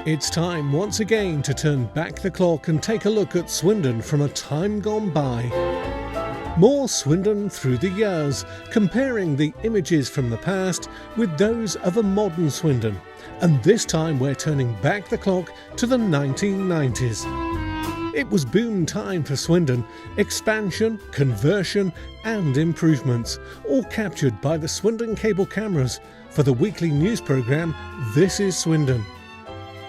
It's time once again to turn back the clock and take a look at Swindon from a time gone by. More Swindon Through the Years, comparing the images from the past with those of a modern Swindon. And this time we're turning back the clock to the 1990s. It was boom time for Swindon, expansion, conversion and improvements, all captured by the Swindon cable cameras for the weekly news programme This is Swindon.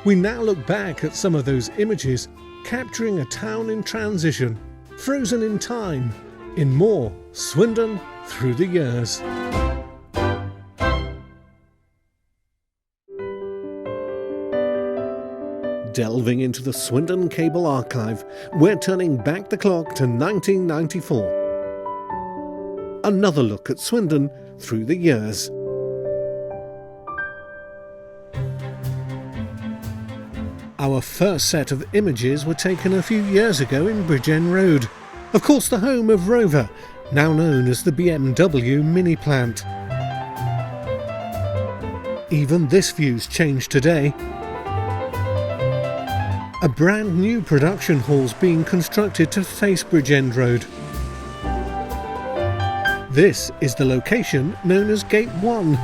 We now look back at some of those images, capturing a town in transition, frozen in time, in more Swindon Through the Years. Delving into the Swindon Cable Archive, we're turning back the clock to 1994. Another look at Swindon through the years. Our first set of images were taken a few years ago in Bridgend Road. Of course, the home of Rover, now known as the BMW mini plant. Even this view's changed today. A brand new production hall's being constructed to face Bridgend Road. This is the location known as Gate 1.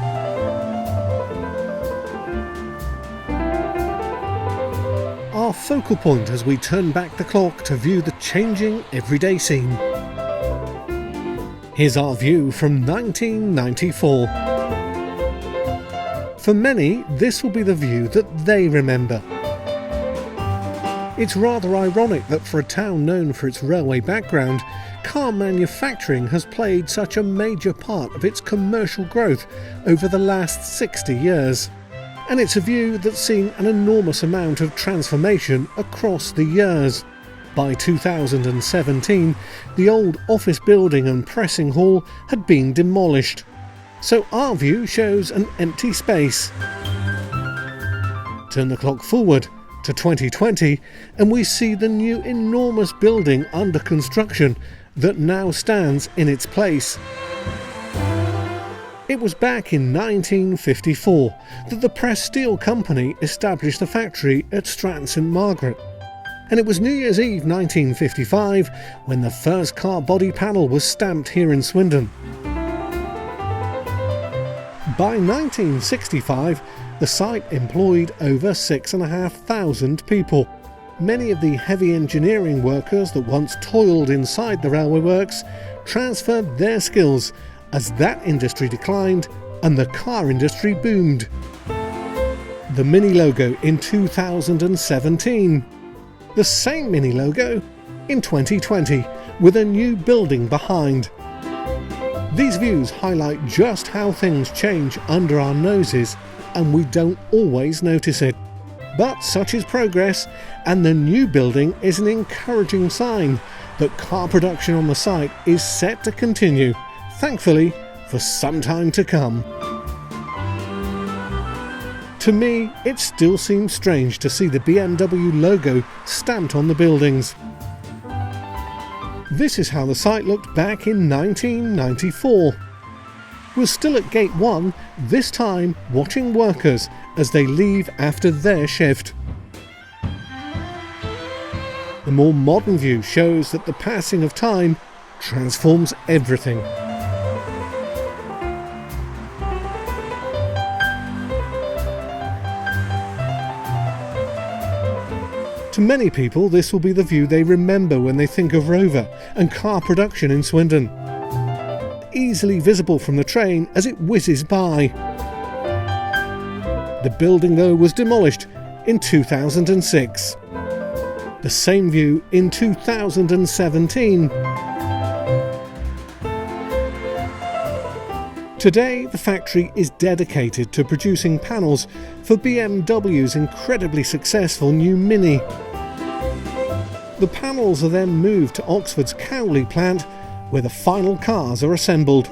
Our focal point as we turn back the clock to view the changing everyday scene. Here's our view from 1994. For many, this will be the view that they remember. It's rather ironic that for a town known for its railway background, car manufacturing has played such a major part of its commercial growth over the last 60 years. And it's a view that's seen an enormous amount of transformation across the years. By 2017, the old office building and pressing hall had been demolished. So our view shows an empty space. Turn the clock forward to 2020 and we see the new enormous building under construction that now stands in its place. It was back in 1954 that the Press Steel Company established the factory at Stratton St Margaret. And it was New Year's Eve 1955 when the first car body panel was stamped here in Swindon. By 1965, the site employed over 6,500 people. Many of the heavy engineering workers that once toiled inside the railway works transferred their skills as that industry declined and the car industry boomed. The Mini logo in 2017. The same Mini logo in 2020 with a new building behind. These views highlight just how things change under our noses and we don't always notice it. But such is progress, and the new building is an encouraging sign that car production on the site is set to continue, thankfully, for some time to come. To me, it still seems strange to see the BMW logo stamped on the buildings. This is how the site looked back in 1994. We're still at Gate 1, this time watching workers as they leave after their shift. The more modern view shows that the passing of time transforms everything. To many people, this will be the view they remember when they think of Rover and car production in Swindon. Easily visible from the train as it whizzes by. The building, though, was demolished in 2006. The same view in 2017. Today, the factory is dedicated to producing panels for BMW's incredibly successful new Mini. The panels are then moved to Oxford's Cowley plant, where the final cars are assembled.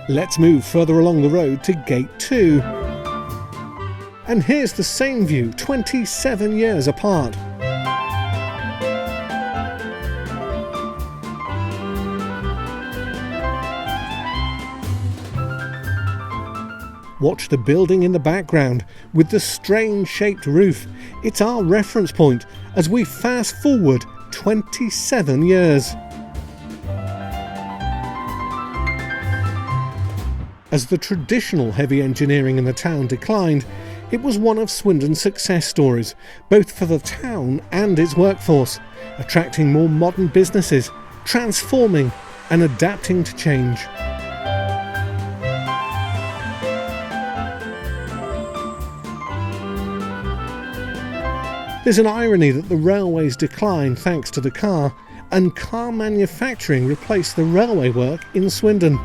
Let's move further along the road to Gate 2. And here's the same view 27 years apart. Watch the building in the background with the strange shaped roof. It's our reference point as we fast forward 27 years. As the traditional heavy engineering in the town declined, it was one of Swindon's success stories, both for the town and its workforce, attracting more modern businesses, transforming and adapting to change. There's an irony that the railways declined thanks to the car, and car manufacturing replaced the railway work in Swindon.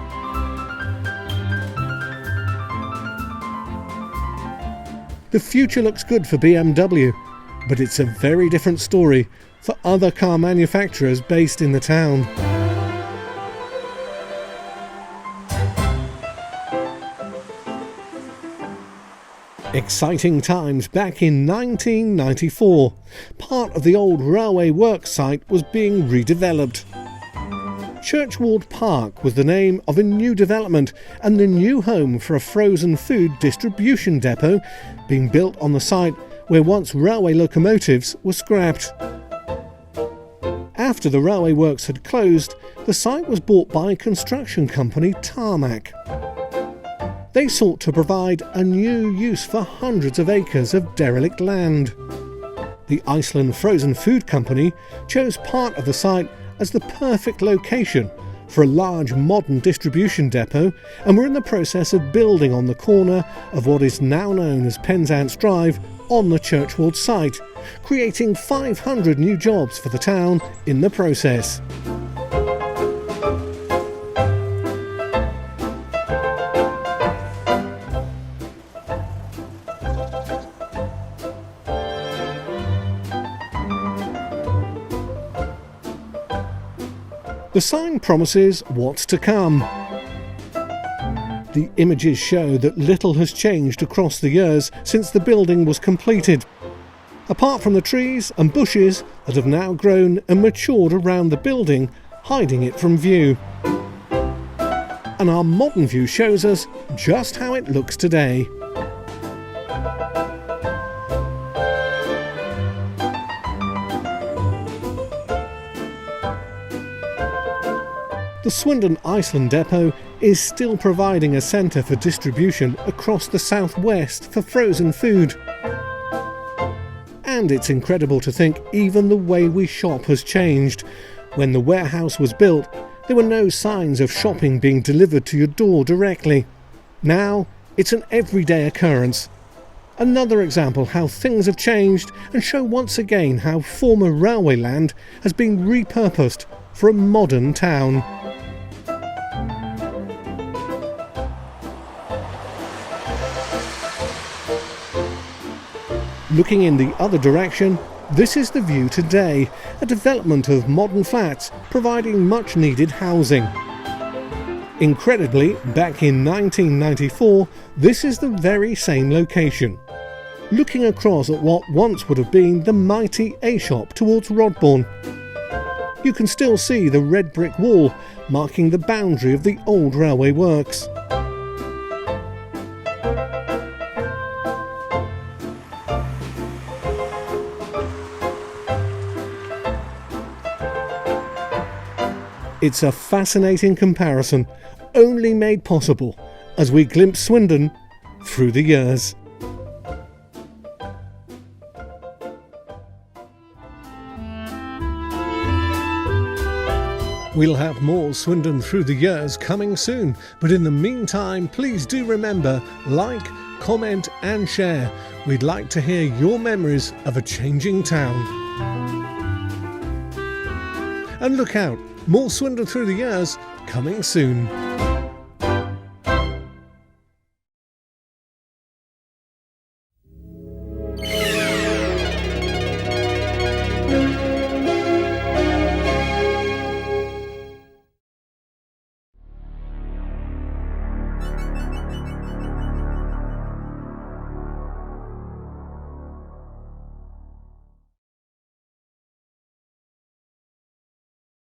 The future looks good for BMW, but it's a very different story for other car manufacturers based in the town. Exciting times back in 1994. Part of the old railway works site was being redeveloped. Churchward Park was the name of a new development and the new home for a frozen food distribution depot being built on the site where once railway locomotives were scrapped. After the railway works had closed, the site was bought by construction company Tarmac. They sought to provide a new use for hundreds of acres of derelict land. The Iceland Frozen Food Company chose part of the site as the perfect location for a large modern distribution depot, and were in the process of building on the corner of what is now known as Penzance Drive on the Churchward site, creating 500 new jobs for the town in the process. The sign promises what's to come. The images show that little has changed across the years since the building was completed, apart from the trees and bushes that have now grown and matured around the building, hiding it from view. And our modern view shows us just how it looks today. The Swindon Iceland depot is still providing a centre for distribution across the southwest for frozen food. And it's incredible to think even the way we shop has changed. When the warehouse was built, there were no signs of shopping being delivered to your door directly. Now, it's an everyday occurrence. Another example how things have changed, and show once again how former railway land has been repurposed for a modern town. Looking in the other direction, this is the view today, a development of modern flats providing much needed housing. Incredibly, back in 1994, this is the very same location. Looking across at what once would have been the mighty A-shop towards Rodbourne. You can still see the red brick wall marking the boundary of the old railway works. It's a fascinating comparison, only made possible as we glimpse Swindon through the years. We'll have more Swindon Through the Years coming soon, but in the meantime, please do remember, like, comment and share. We'd like to hear your memories of a changing town. And look out, more Swindon Through the Years coming soon.